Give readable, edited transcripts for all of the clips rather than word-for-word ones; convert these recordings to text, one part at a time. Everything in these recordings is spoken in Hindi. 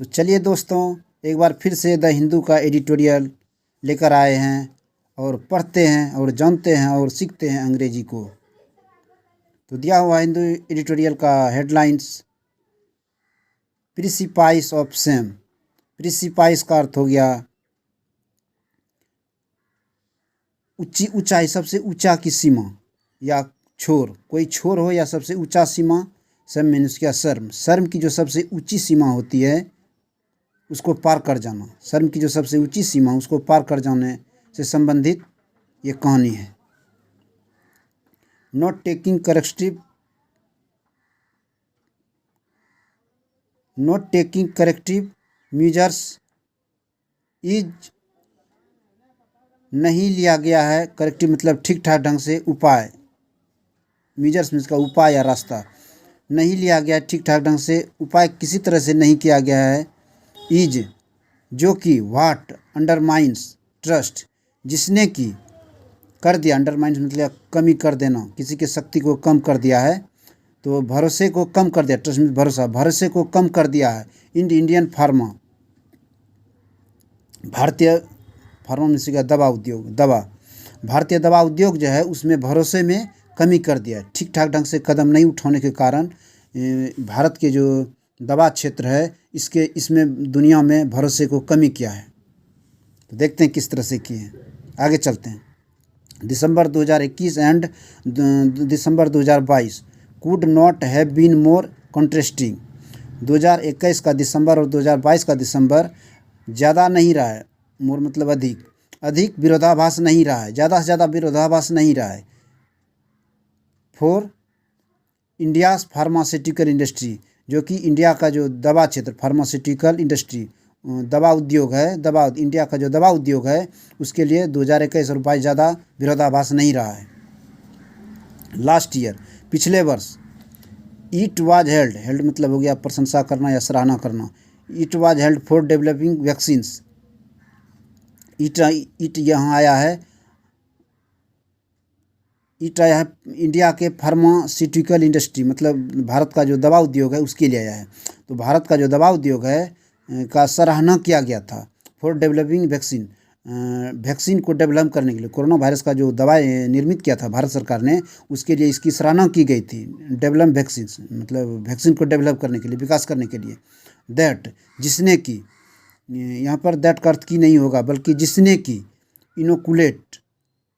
तो चलिए दोस्तों, एक बार फिर से द हिंदू का एडिटोरियल लेकर आए हैं और पढ़ते हैं और जानते हैं और सीखते हैं अंग्रेजी को। तो दिया हुआ हिंदू एडिटोरियल का हेडलाइंस, प्रिसिपाइस ऑफ सेम। प्रिसिपाइस का अर्थ हो गया ऊंचाई, सबसे ऊंचा की सीमा या छोर। कोई छोर हो या सबसे ऊंचा सीमा। सेम मीन्स क्या, शर्म। शर्म की जो सबसे ऊंची सीमा होती है उसको पार कर जाना। शर्म की जो सबसे ऊंची सीमा उसको पार कर जाने से संबंधित ये कहानी है। Not taking corrective measures is, नहीं लिया गया है। करेक्टिव मतलब ठीक ठाक ढंग से उपाय। मेजर्स मीन्स का उपाय या रास्ता। नहीं लिया गया ठीक ठाक ढंग से उपाय किसी तरह से नहीं किया गया है। इज, जो कि, व्हाट अंडरमाइंस ट्रस्ट, जिसने कि, कर दिया। अंडरमाइंस मतलब कमी कर देना, किसी की शक्ति को कम कर दिया है। तो भरोसे को कम कर दिया, ट्रस्ट मीन्स भरोसा, भरोसे को कम कर दिया है। इंडियन फार्मा, भारतीय फार्मा मीन्स का दवा उद्योग, दवा। भारतीय दवा उद्योग जो है उसमें भरोसे में कमी कर दिया है। ठीक ठाक ढंग से कदम नहीं उठाने के कारण भारत के जो दवा क्षेत्र है इसमें दुनिया में भरोसे को कमी किया है। तो देखते हैं किस तरह से किए हैं, आगे चलते हैं। December 2021 and December 2022 could not have been more contrasting. 2021 का दिसंबर और 2022 का दिसंबर ज़्यादा नहीं रहा है। मोर मतलब अधिक विरोधाभास नहीं रहा है, ज़्यादा से ज़्यादा विरोधाभास नहीं रहा है। फॉर इंडियाज़ फार्मास्यूटिकल इंडस्ट्री, जो कि इंडिया का जो दवा क्षेत्र, फार्मास्यूटिकल इंडस्ट्री, दवा उद्योग है, दवा इंडिया का जो दवा उद्योग है उसके लिए 2021 और 22 ज़्यादा विरोधाभास नहीं रहा है। लास्ट ईयर, पिछले वर्ष, इट वाज हेल्ड मतलब हो गया प्रशंसा करना या सराहना करना। It was held for developing vaccines. It यहाँ आया है, इंडिया के फार्मास्यूटिकल इंडस्ट्री मतलब भारत का जो दवा उद्योग है उसके लिए आया है। तो भारत का जो दवा उद्योग है का सराहना किया गया था। फॉर डेवलपिंग वैक्सीन, वैक्सीन को डेवलप करने के लिए, कोरोना वायरस का जो दवा निर्मित किया था भारत सरकार ने, उसके लिए इसकी सराहना की गई थी। डेवलप वैक्सीन मतलब वैक्सीन को डेवलप करने के लिए, विकास करने के लिए। दैट, जिसने की, यहाँ पर दैट का अर्थ की नहीं होगा बल्कि जिसने की,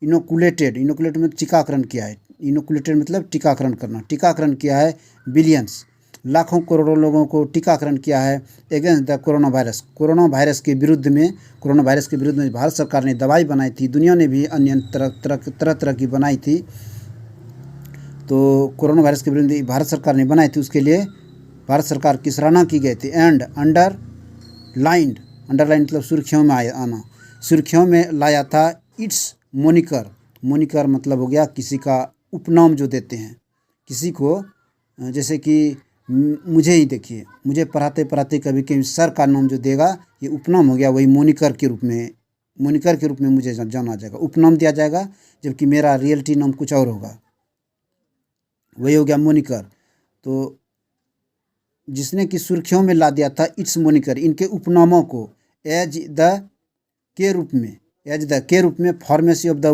इनोकुलेटेड में टीकाकरण किया है। इनोकुलेटेड मतलब टीकाकरण करना, टीकाकरण किया है बिलियंस, लाखों करोड़ों लोगों को टीकाकरण किया है against the corona virus. Corona virus के विरुद्ध में भारत सरकार ने दवाई बनाई थी। दुनिया ने भी अन्य तरह की बनाई थी। तो कोरोना वायरस के विरुद्ध भारत सरकार ने बनाई थी, उसके लिए भारत सरकार की सराहना की गई थी। एंड अंडरलाइन मतलब सुर्खियों में आना, सुर्खियों में लाया था। इट्स मोनिकर मतलब हो गया किसी का उपनाम जो देते हैं किसी को, जैसे कि मुझे ही देखिए, मुझे पढ़ाते पढ़ाते कभी कभी सर का नाम जो देगा ये उपनाम हो गया। वही मोनिकर के रूप में मुझे जाना जाएगा, उपनाम दिया जाएगा, जबकि मेरा रियलिटी नाम कुछ और होगा। वही हो गया मोनिकर। तो जिसने कि सुर्खियों में ला दिया था, इट्स मोनिकर, इनके उपनामों को एज द के रूप में फार्मेसी ऑफ द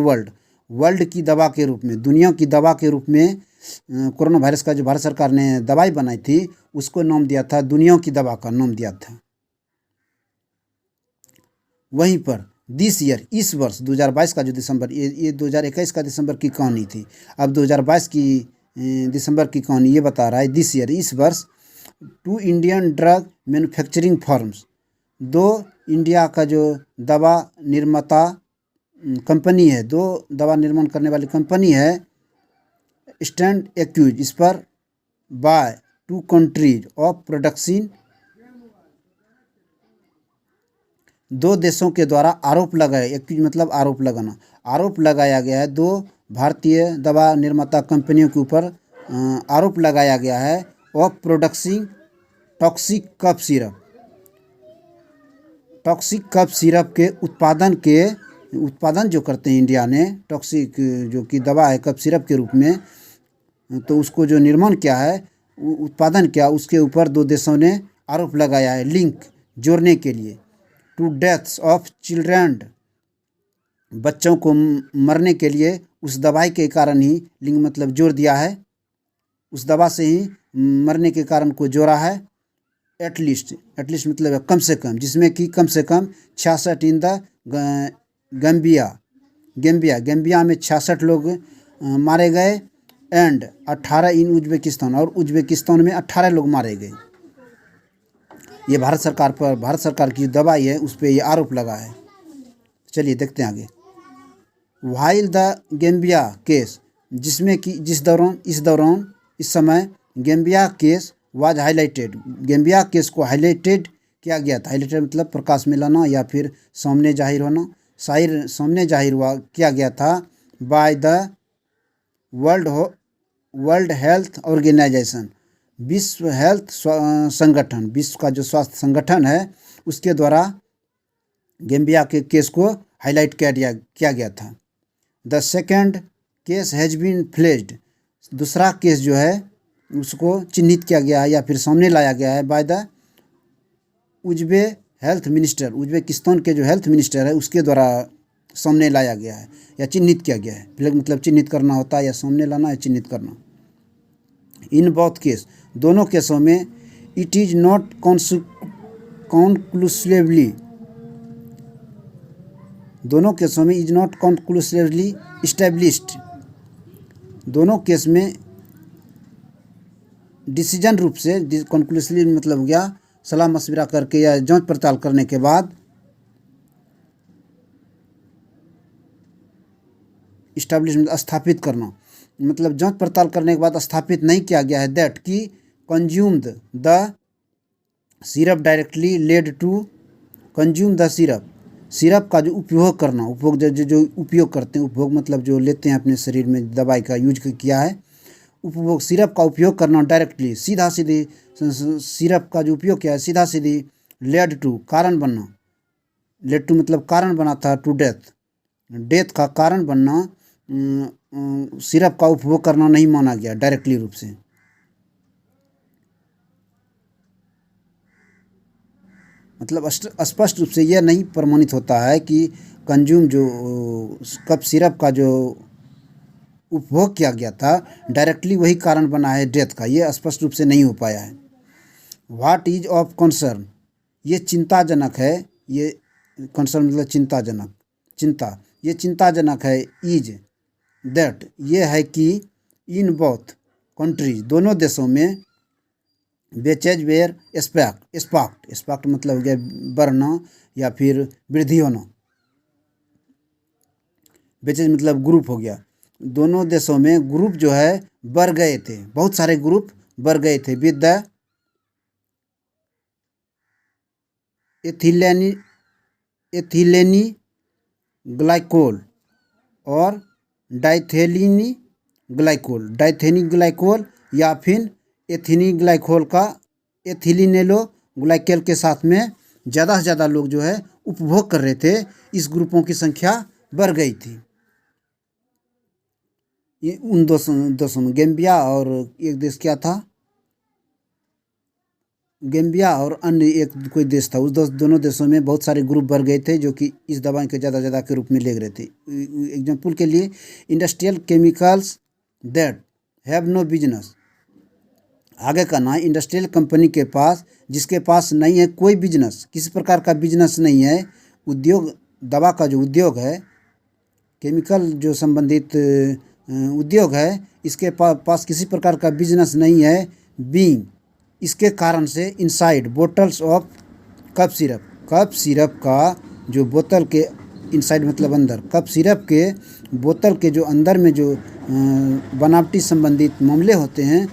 वर्ल्ड की दवा के रूप में, दुनिया की दवा के रूप में कोरोना वायरस का जो भारत सरकार ने दवाई बनाई थी उसको नाम दिया था, दुनिया की दवा का नाम दिया था। वहीं पर दिस ईयर, इस वर्ष 2022 का जो दिसंबर, ये 2021 का दिसंबर की कहानी थी। अब 2022 की दिसंबर की कहानी ये बता रहा है। दिस ईयर, इस वर्ष, 2 Indian drug manufacturing firms, 2 India का जो दवा निर्माता कंपनी है, 2 दवा निर्माण करने वाली कंपनी है, स्टैंड एक्यूज, इस पर, बाय 2 कंट्रीज ऑफ प्रोडक्शन, 2 देशों के द्वारा आरोप लगाया। एक्यूज मतलब आरोप लगाना, आरोप लगाया गया है। 2 भारतीय दवा निर्माता कंपनियों के ऊपर आरोप लगाया गया है of production toxic cough syrup के उत्पादन जो करते हैं इंडिया ने, टॉक्सिक जो कि दवा है कफ सिरप के रूप में, तो उसको जो निर्माण किया है, उत्पादन किया, उसके ऊपर 2 देशों ने आरोप लगाया है। लिंक जोड़ने के लिए, टू डेथ्स ऑफ चिल्ड्रन, बच्चों को मरने के लिए उस दवाई के कारण ही लिंग मतलब जोड़ दिया है, उस दवा से ही मरने के कारण को जोड़ा है। एटलीस्ट मतलब कम से कम, जिसमें कि कम से कम 66 इन द गैम्बिया में 66 लोग मारे गए, एंड 18 इन उज्बेकिस्तान, और उज्बेकिस्तान में 18 लोग मारे गए। ये भारत सरकार की दवाई है उस पर ये आरोप लगा है। चलिए देखते हैं आगे। वाइल द गैम्बिया केस, जिसमें कि इस समय Gambia case was highlighted, Gambia case को हाईलाइटेड किया गया था। हाईलाइटेड मतलब प्रकाश में लाना या फिर सामने जाहिर होना, सामने जाहिर हुआ किया गया था by the world health organization, विश्व हेल्थ संगठन, विश्व का जो स्वास्थ्य संगठन है उसके द्वारा गैम्बिया के केस को हाईलाइट किया गया था। The second case has been flashed, दूसरा केस जो है उसको चिन्हित किया गया है या फिर सामने लाया गया है by the Uzbek health minister, Uzbekistan के जो हेल्थ मिनिस्टर है उसके द्वारा सामने लाया गया है या चिन्हित किया गया है। फ्लैग मतलब चिन्हित करना होता है, या सामने लाना या चिन्हित करना। इन बोथ केस, दोनों केसों में इट इज़ नॉट कॉन्क्लूसिवली, दोनों केसों में इज नॉट कॉन्क्लूसिवली इस्टेब्लिश्ड, दोनों केस में डिसीजन रूप से, कॉन्क्लूसिवली मतलब हो गया सलाह मशविरा करके या जांच पड़ताल करने के बाद, इस्टेब्लिश स्थापित करना, मतलब जांच पड़ताल करने के बाद स्थापित नहीं किया गया है दैट कि consumed the syrup directly led to, consume the syrup का जो उपयोग करना, उपभोग जो उपयोग करते हैं, उपभोग मतलब जो लेते हैं अपने शरीर में दवाई का यूज किया है, उपभोग सिरप का उपयोग करना डायरेक्टली, सीधा सीधी सिरप का जो उपयोग किया है सीधा सीधी, लेड टू कारण बनना, लेड टू मतलब कारण बना था, टू डेथ का कारण बनना, सिरप का उपभोग करना नहीं माना गया डायरेक्टली रूप से। मतलब स्पष्ट रूप से यह नहीं प्रमाणित होता है कि कंज्यूम जो कप सिरप का जो उपभोग किया गया था डायरेक्टली वही कारण बना है डेथ का, ये स्पष्ट रूप से नहीं हो पाया है। व्हाट इज ऑफ कंसर्न, ये चिंताजनक है, ये कंसर्न मतलब चिंताजनक, चिंता, ये चिंताजनक है। इज दैट, ये है कि इन बोथ कंट्रीज, दोनों देशों में, बेचेज वेयर स्पार्क्ड मतलब हो गया बढ़ना या फिर वृद्धि होना, बेचेज मतलब ग्रुप हो गया, दोनों देशों में ग्रुप जो है बढ़ गए थे, बहुत सारे ग्रुप बढ़ गए थे। विद द एथिलेनी ग्लाइकोल और डाइथेलिनी ग्लाइकोल या फिर एथिनी ग्लाइकोल का एथिलीनेलो ग्लाइकेल के साथ में ज़्यादा से ज़्यादा लोग जो है उपभोग कर रहे थे, इस ग्रुपों की संख्या बढ़ गई थी। ये उन देशों में गैम्बिया और एक देश क्या था, गैम्बिया और अन्य एक कोई देश था, उस दोनों देशों में बहुत सारे ग्रुप बढ़ गए थे जो कि इस दवाई के ज़्यादा के रूप में ले रहे थे। एग्जाम्पल के लिए industrial chemicals that have no business, आगे का ना इंडस्ट्रियल कंपनी के पास, जिसके पास नहीं है कोई बिजनेस, किसी प्रकार का बिजनेस नहीं है, उद्योग, दवा का जो उद्योग है, केमिकल जो संबंधित उद्योग है, इसके पास किसी प्रकार का बिजनेस नहीं है। बीइंग, इसके कारण से inside bottles of cup syrup का जो बोतल के इनसाइड मतलब अंदर, कप सिरप के बोतल के जो अंदर में जो बनावटी संबंधित मामले होते हैं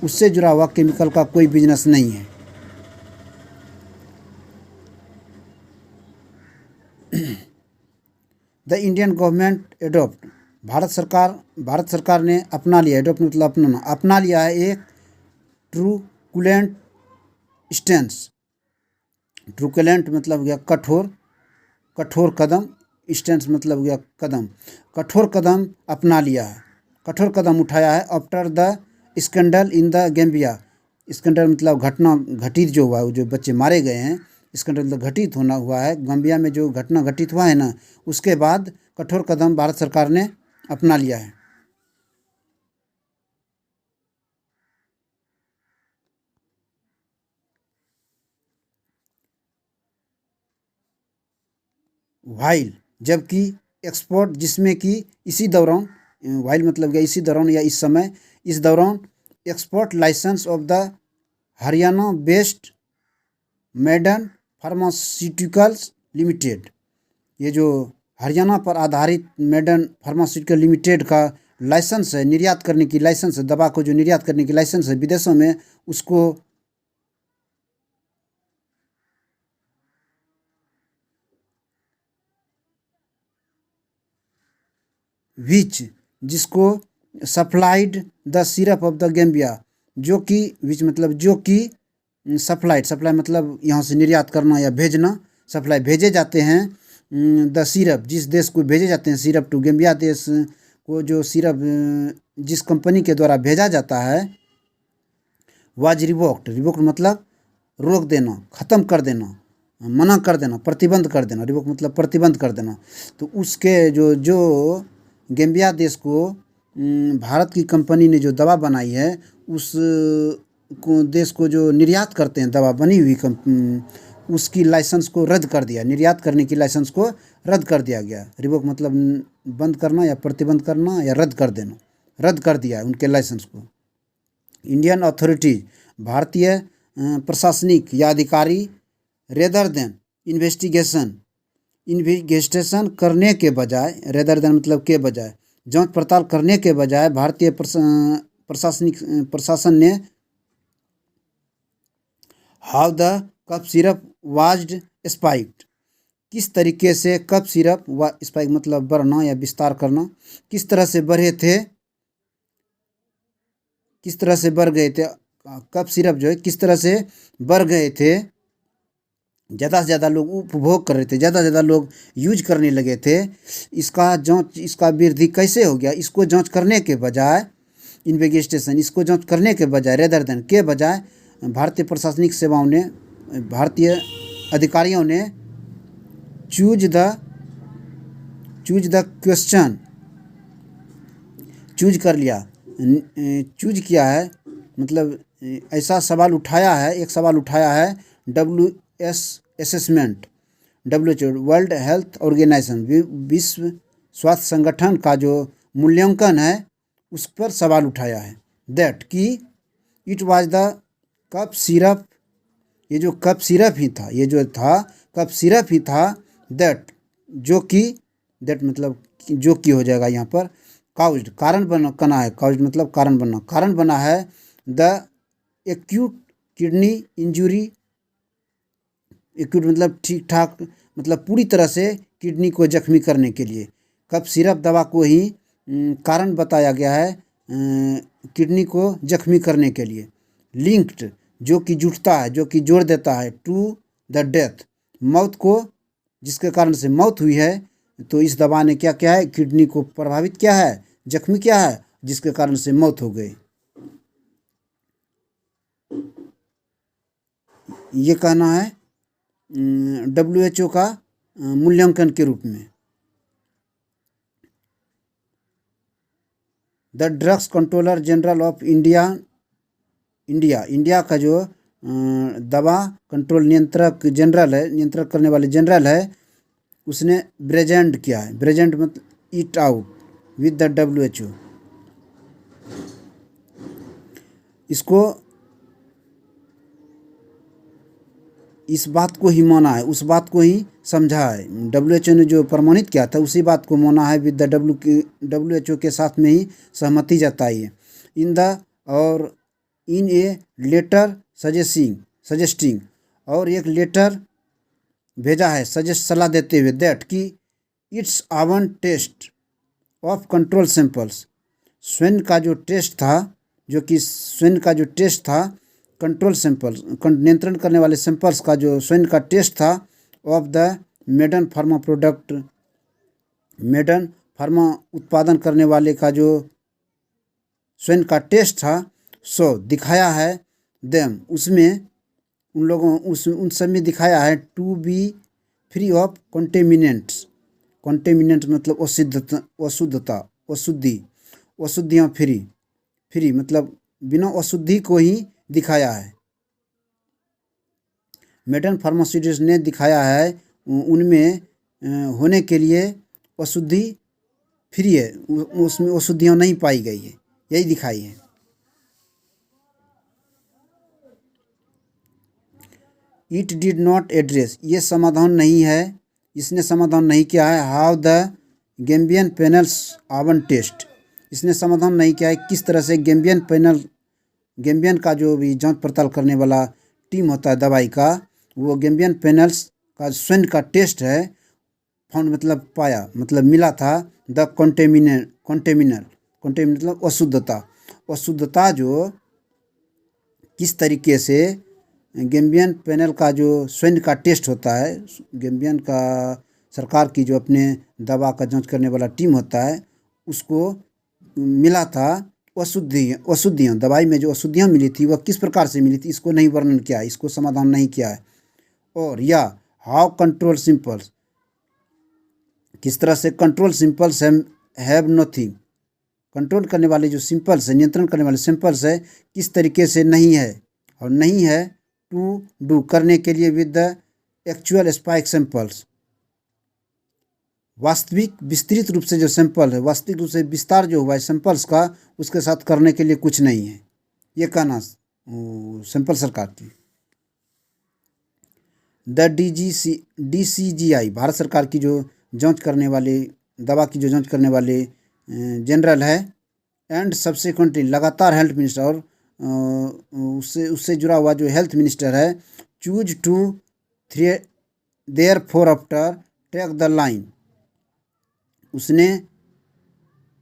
उससे जुड़ा हुआ केमिकल का कोई बिजनेस नहीं है। The Indian government adopt, Bharat सरकार ने अपना लिया, एडॉप्ट मतलब अपना लिया है एक ट्रूकुलेंट स्टैंस, ट्रूकुलेंट मतलब गया कठोर कदम, स्टैंस मतलब गया कदम, कठोर कदम अपना लिया है, कठोर कदम उठाया है। After the scandal in the Gambia, scandal मतलब घटना घटित जो हुआ, जो बच्चे मारे गए हैं, इसका मतलब घटित होना हुआ है, गम्बिया में जो घटना घटित हुआ है ना, उसके बाद कठोर कदम भारत सरकार ने अपना लिया है। वाइल, जबकि एक्सपोर्ट, जिसमें कि इसी दौरान, वाइल मतलब क्या, इसी दौरान या इस समय, इस दौरान export license of the Haryana based Maiden pharmaceuticals limited, ये जो हरियाणा पर आधारित मेडन फार्मास्यूटिकल लिमिटेड का लाइसेंस है, निर्यात करने की लाइसेंस है, दवा को जो निर्यात करने की लाइसेंस है विदेशों में, उसको विच, जिसको supplied the syrup of the Gambia, जो कि विच मतलब जो कि सप्लाइड, सप्लाई मतलब यहाँ से निर्यात करना या भेजना, सप्लाई भेजे जाते हैं द सिरप, जिस देश को भेजे जाते हैं सिरप टू गैम्बिया देश को, जो सिरप जिस कंपनी के द्वारा भेजा जाता है, वाज रिवोक्ड, रिवोक्ड मतलब रोक देना, ख़त्म कर देना, मना कर देना, प्रतिबंध कर देना, रिवोक मतलब प्रतिबंध कर देना। तो उसके जो जो गैम्बिया देश को भारत की कंपनी ने जो दवा बनाई है, उस को देश को जो निर्यात करते हैं दवा बनी हुई उसकी लाइसेंस को रद्द कर दिया, निर्यात करने की लाइसेंस को रद्द कर दिया गया। रिवोक मतलब बंद करना या प्रतिबंध करना या रद्द कर देना, रद्द कर दिया उनके लाइसेंस को। इंडियन अथॉरिटीज, भारतीय प्रशासनिक या अधिकारी, रेदर देन इन्वेस्टिगेशन करने के बजाय, रेदर देन मतलब के बजाय, जांच पड़ताल करने के बजाय भारतीय प्रशासन ने how the cough syrup was spiked, किस तरीके से कप सिरप व स्पाइक मतलब बढ़ना या विस्तार करना, किस तरह से बढ़े थे, किस तरह से बढ़ गए थे, कप सिरप जो है किस तरह से बढ़ गए थे, ज़्यादा से ज़्यादा लोग उपभोग कर रहे थे, ज़्यादा से ज़्यादा लोग यूज करने लगे थे। इसका जांच, इसका वृद्धि कैसे हो गया, इसको जांच करने के बजाय, इन्वेस्टिगेशन, इसको जांच करने के बजाय, रेदर देन के बजाय, भारतीय प्रशासनिक सेवाओं ने, भारतीय अधिकारियों ने चूज द क्वेश्चन, चूज कर लिया, चूज किया है मतलब ऐसा सवाल उठाया है, एक सवाल उठाया है WS assessment, WHO world health organization, विश्व स्वास्थ्य संगठन का जो मूल्यांकन है उस पर सवाल उठाया है, दैट कि it was the cough syrup, ये जो कप सिरप ही था, ये जो था कप सिरप ही था, दैट जो कि, दैट मतलब जो कि हो जाएगा यहाँ पर, काउज्ड कारण बना है, काउज्ड मतलब कारण बना है, the acute kidney injury, acute मतलब ठीक ठाक मतलब पूरी तरह से किडनी को जख्मी करने के लिए, कप सिरप दवा को ही कारण बताया गया है किडनी को जख्मी करने के लिए। लिंक्ड जो कि जुटता है, जो कि जोड़ देता है, टू द डेथ मौत को, जिसके कारण से मौत हुई है, तो इस दवा ने क्या किया है, किडनी को प्रभावित किया है, जख्मी किया है, जिसके कारण से मौत हो गई। ये कहना है WHO का मूल्यांकन के रूप में। The drugs controller general of India का जो दवा कंट्रोल नियंत्रक जनरल है, नियंत्रण करने वाले जनरल है, उसने प्रेजेंट किया है, प्रेजेंट मतलब it out with the WHO, इसको, इस बात को ही माना है, उस बात को ही समझा है, WHO ने जो प्रमाणित किया था उसी बात को माना है, विद द WHO के साथ में ही सहमति जताई है। इन द और इन ए लेटर सजेस्टिंग, और एक लेटर भेजा है सलाह देते हुए, दैट कि its own test of control samples, स्वैन का जो टेस्ट था, जो कि स्वैन का जो टेस्ट था, कंट्रोल सैंपल्स नियंत्रण करने वाले सैंपल्स का जो स्वैन का टेस्ट था, of the Maiden pharma product, Maiden pharma उत्पादन करने वाले का जो स्वैन का टेस्ट था, सो दिखाया है देम, उसमें उन लोगों उन सब में दिखाया है टू बी फ्री ऑफ कॉन्टेमिनेंट्स। कॉन्टेमिनेंट मतलब अशुद्धियाँ फ्री मतलब बिना अशुद्धि को ही दिखाया है। मेडन फार्मास्यूटिकल्स ने दिखाया है उनमें होने के लिए अशुद्धि फ्री है, उसमें अशुद्धियाँ नहीं पाई गई है, यही दिखाई है। इट डिड नॉट एड्रेस, ये समाधान नहीं है, इसने समाधान नहीं किया है हाउ द गैम्बियन पैनल्स आवन टेस्ट। इसने समाधान नहीं किया है किस तरह से गैम्बियन का जो भी जांच पड़ताल करने वाला टीम होता है दवाई का, वो गैम्बियन पैनल्स का स्वयं का टेस्ट है फाउंड मतलब पाया मतलब मिला था द कॉन्टेमिनल मतलब अशुद्धता जो किस तरीके से गैम्बियन पैनल का जो स्वयं का टेस्ट होता है, गैम्बियन का सरकार की जो अपने दवा का जांच करने वाला टीम होता है उसको मिला था अशुद्धियाँ, दवाई में जो अशुद्धियाँ मिली थी वह किस प्रकार से मिली थी, इसको नहीं वर्णन किया है, इसको समाधान नहीं किया है। और या हाउ कंट्रोल सिंपल्स, किस तरह से control symbols have nothing, control करने वाले जो सिंपल्स है, नियंत्रण करने वाले सिंपल्स है किस तरीके से नहीं है, और नहीं है टू डू करने के लिए with the actual spike samples, वास्तविक विस्तृत रूप से जो सैंपल है, वास्तविक रूप से विस्तार जो हुआ है सैंपल्स का, उसके साथ करने के लिए कुछ नहीं है, ये कहना सैंपल सरकार की। द DCGI भारत सरकार की जो जांच करने वाले दवा की जो जांच करने वाले जनरल है, एंड सब्सिक्वेंटली लगातार हेल्थ मिनिस्टर और उससे जुड़ा हुआ जो हेल्थ मिनिस्टर है, choose to their four after take the line, उसने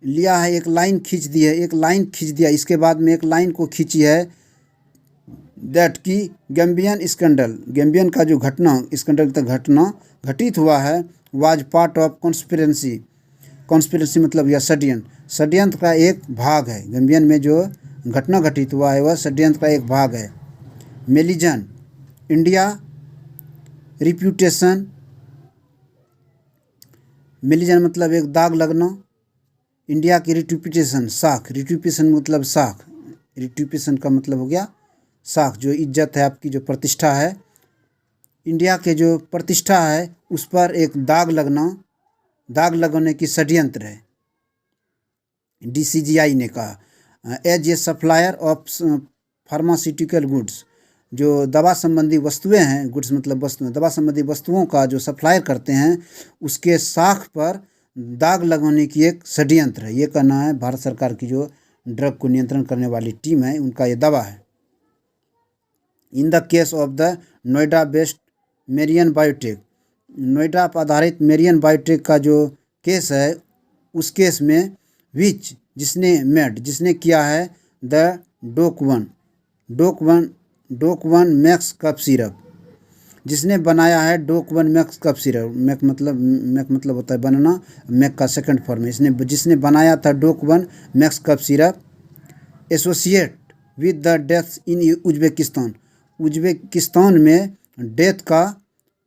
लिया है एक लाइन खींच दी है, एक लाइन खींच दिया, इसके बाद में एक लाइन को खींची है दैट की गैम्बियन का जो स्कैंडल तक घटना घटित हुआ है वाज पार्ट ऑफ कॉन्स्पिरेसी मतलब यह षड्यंत्र का एक भाग है। गैम्बियन में जो घटना घटित हुआ है वह षड्यंत्र का एक भाग है। मेलिजन इंडिया रिप्यूटेशन, मेलिजन मतलब एक दाग लगना, इंडिया की रिट्यूपिटेशन साख, रिट्यूपेशन मतलब साख, रिट्यूपेशन का मतलब हो गया साख, जो इज्जत है आपकी, जो प्रतिष्ठा है, इंडिया के जो प्रतिष्ठा है उस पर एक दाग लगने की षड्यंत्र है, DCGI ने कहा। As a supplier of pharmaceutical goods, जो दवा संबंधी वस्तुएं हैं, गुड्स मतलब वस्तुएं, दवा संबंधी वस्तुओं का जो सप्लायर करते हैं उसके साख पर दाग लगाने की एक षड्यंत्र है, ये कहना है भारत सरकार की जो ड्रग को नियंत्रण करने वाली टीम है उनका ये दावा है। In the case of the Noida based Marion biotech, Noida पर आधारित मेरियन बायोटेक का जो केस है उस केस में जिसने किया है द डोक वन मैक्स कफ सिरप, जिसने बनाया है Dok one max cough syrup, make मतलब होता है बनाना, मैक का सेकंड फॉर्म है, जिसने बनाया था Dok one max cough syrup, associate with the death in Uzbekistan में डेथ का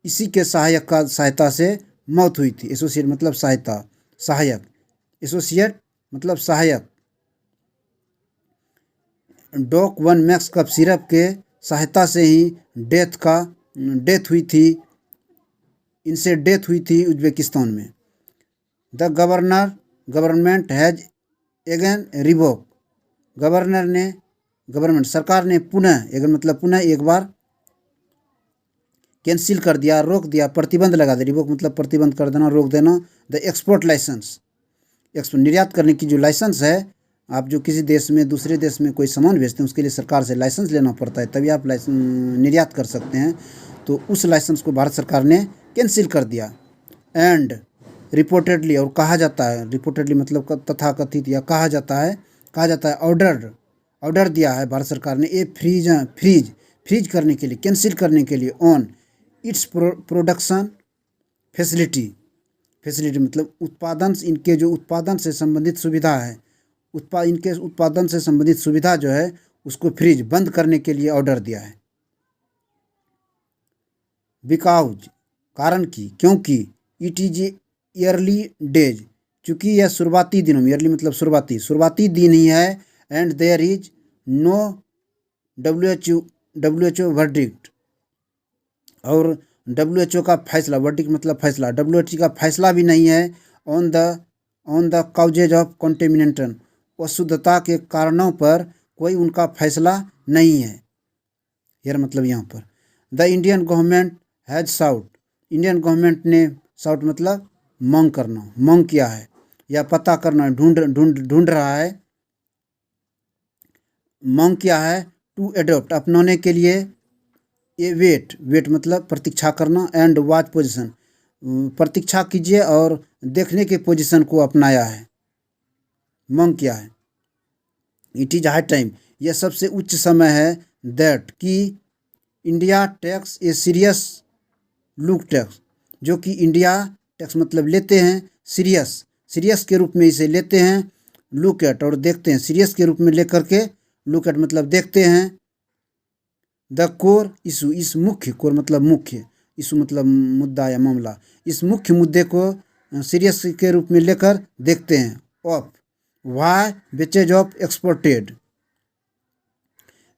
इसी के सहायता से मौत हुई थी। एसोसिएट मतलब सहायक, एसोसिएट मतलब सहायक, डोक वन मैक्स कफ सिरप के सहायता से ही डेथ हुई थी, इनसे डेथ हुई थी उज्बेकिस्तान में। The government has again revoke, सरकार ने पुनः एक बार कैंसिल कर दिया, रोक दिया, प्रतिबंध लगा दिया, रिवोक मतलब प्रतिबंध कर देना, रोक देना। द एक्सपोर्ट लाइसेंस, निर्यात करने की जो लाइसेंस है, आप जो किसी देश में दूसरे देश में कोई सामान भेजते हैं उसके लिए सरकार से लाइसेंस लेना पड़ता है, तभी आप निर्यात कर सकते हैं, तो उस लाइसेंस को भारत सरकार ने कैंसिल कर दिया। एंड रिपोर्टेडली, और कहा जाता है, रिपोर्टेडली मतलब तथाकथित या कहा जाता है ऑर्डर दिया है भारत सरकार ने ये फ्रीज करने के लिए, कैंसिल करने के लिए ऑन इट्स प्रोडक्शन फैसिलिटी मतलब इनके जो उत्पादन से संबंधित सुविधा है, इनके उत्पादन से संबंधित सुविधा जो है उसको बंद करने के लिए ऑर्डर दिया है। बिकॉज कारण की क्योंकि इट इज ईयरली डेज, चूँकि यह शुरुआती दिनों में, ईयरली मतलब शुरुआती दिन ही है, and there is no WHO verdict, और WHO का फैसला, वर्डिक्ट मतलब फैसला, WHO का फैसला भी नहीं है on the causes of contamination, अशुद्धता के कारणों पर कोई उनका फैसला नहीं है। यार मतलब यहाँ पर the Indian government has sought, Indian government ने साउट मतलब मांग करना, मांग किया है या पता करना, ढूंढ रहा है, मांग किया है, टू एडॉप्ट अपनाने के लिए, ये वेट मतलब प्रतीक्षा करना, एंड वॉच पोजीशन प्रतीक्षा कीजिए और देखने के पोजीशन को अपनाया है, मांग किया है। इट इज हाई टाइम, यह सबसे उच्च समय है, दैट कि India tax a serious look tax, जो कि इंडिया टैक्स मतलब लेते हैं, सीरियस के रूप में इसे लेते हैं, लुक एट और देखते हैं, सीरियस के रूप में लेकर के लुक एट मतलब देखते हैं, द कोर इशू, इस मुख्य, कोर मतलब मुख्य, इशू मतलब मुद्दा या मामला, इस मुख्य मुद्दे को सीरियस के रूप में लेकर देखते हैं, of why wages of exported,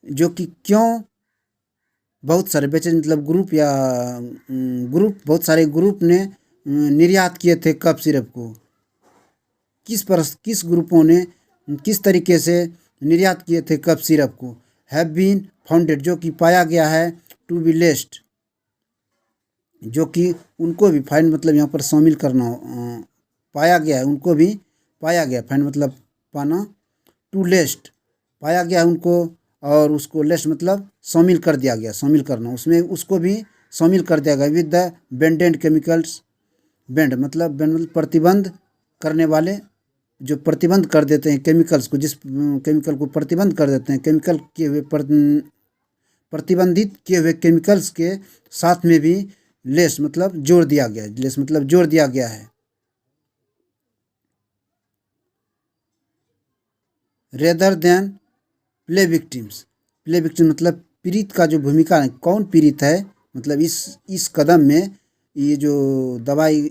जो कि क्यों बहुत सारे वेजेज मतलब बहुत सारे ग्रुप ने निर्यात किए थे कप सिरप को, किस ग्रुपों ने किस तरीके से निर्यात किए थे कप सिरप को, हैव बीन फाउंडेड, जो कि पाया गया है, टू बी लेस्ट, जो कि उनको भी, फाइंड मतलब यहाँ पर शामिल करना, पाया गया है, उनको भी पाया गया, फाइंड मतलब पाना, टू लेस्ट पाया गया उनको, और उसको लेस्ट मतलब शामिल कर दिया गया, शामिल करना, उसमें उसको भी शामिल कर दिया गया, with the bended chemicals, bend मतलब प्रतिबंध करने वाले, जो प्रतिबंध कर देते हैं केमिकल्स को, जिस केमिकल को प्रतिबंध कर देते हैं, केमिकल किए हुए प्रतिबंधित किए हुए केमिकल्स के साथ में भी लेस मतलब जोड़ दिया गया, लेस मतलब जोड़ दिया गया है। रेदर देन प्ले विक्टिम्स मतलब पीड़ित का जो भूमिका है, कौन पीड़ित है, मतलब इस कदम में ये जो दवाई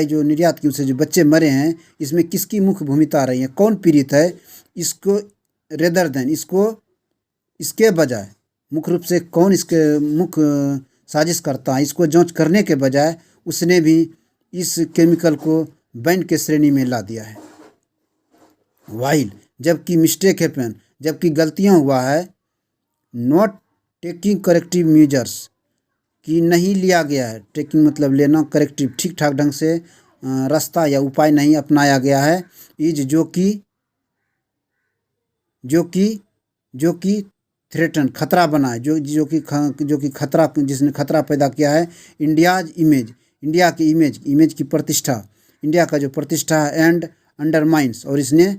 जो निर्यात की, उससे जो बच्चे मरे हैं, इसमें किसकी मुख्य भूमिका आ रही है, कौन पीड़ित है, इसको रेदर देन, इसके बजाय मुख्य रूप से कौन इसके मुख्य साजिश करता है, इसको जांच करने के बजाय उसने भी इस केमिकल को बैन के श्रेणी में ला दिया है। वाइल जबकि मिस्टेक हैपन, जबकि गलतियां हुआ है, नॉट टेकिंग करेक्टिव मेजर्स कि नहीं लिया गया है, टेकिंग मतलब लेना, करेक्टिव ठीक ठाक ढंग से रास्ता या उपाय नहीं अपनाया गया है, इज जो कि थ्रेटन खतरा बना है, जो कि खतरा, जिसने खतरा पैदा किया है, इंडियाज इमेज, इंडिया की इमेज की प्रतिष्ठा, इंडिया का जो प्रतिष्ठा है, एंड अंडरमाइंस और इसने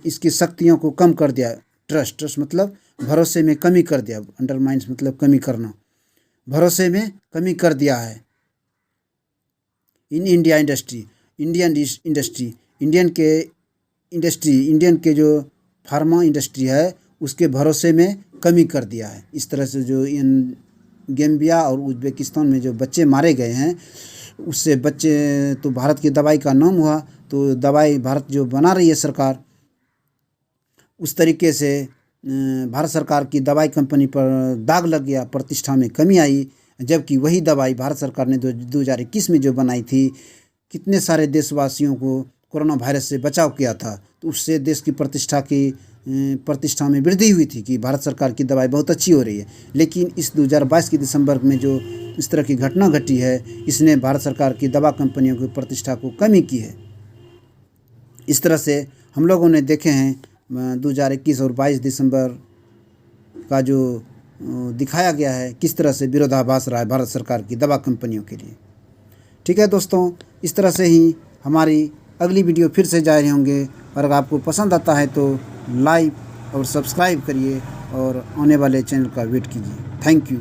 इसकी शक्तियों को कम कर दिया, ट्रस्ट मतलब भरोसे में कमी कर दिया, अंडरमाइंस मतलब कमी करना, भरोसे में कमी कर दिया है। इन इंडिया इंडियन के जो फार्मा इंडस्ट्री है उसके भरोसे में कमी कर दिया है। इस तरह से जो गैम्बिया और उज़्बेकिस्तान में जो बच्चे मारे गए हैं, उससे बच्चे तो भारत की दवाई का नाम हुआ, तो दवाई भारत जो बना रही है सरकार, उस तरीके से भारत सरकार की दवाई कंपनी पर दाग लग गया, प्रतिष्ठा में कमी आई, जबकि वही दवाई भारत सरकार ने 2021 में जो बनाई थी, कितने सारे देशवासियों को कोरोना वायरस से बचाव किया था, तो उससे देश की प्रतिष्ठा में वृद्धि हुई थी कि भारत सरकार की दवाई बहुत अच्छी हो रही है। लेकिन इस 2022 के दिसंबर में जो इस तरह की घटना घटी है, इसने भारत सरकार की दवा कंपनियों की प्रतिष्ठा को कमी की है। इस तरह से हम लोगों ने देखे हैं 2021 और 22 दिसंबर का जो दिखाया गया है, किस तरह से विरोधाभास रहा है भारत सरकार की दवा कंपनियों के लिए। ठीक है दोस्तों, इस तरह से ही हमारी अगली वीडियो फिर से जारी होंगे, और अगर आपको पसंद आता है तो लाइक और सब्सक्राइब करिए और आने वाले चैनल का वेट कीजिए। Thank you.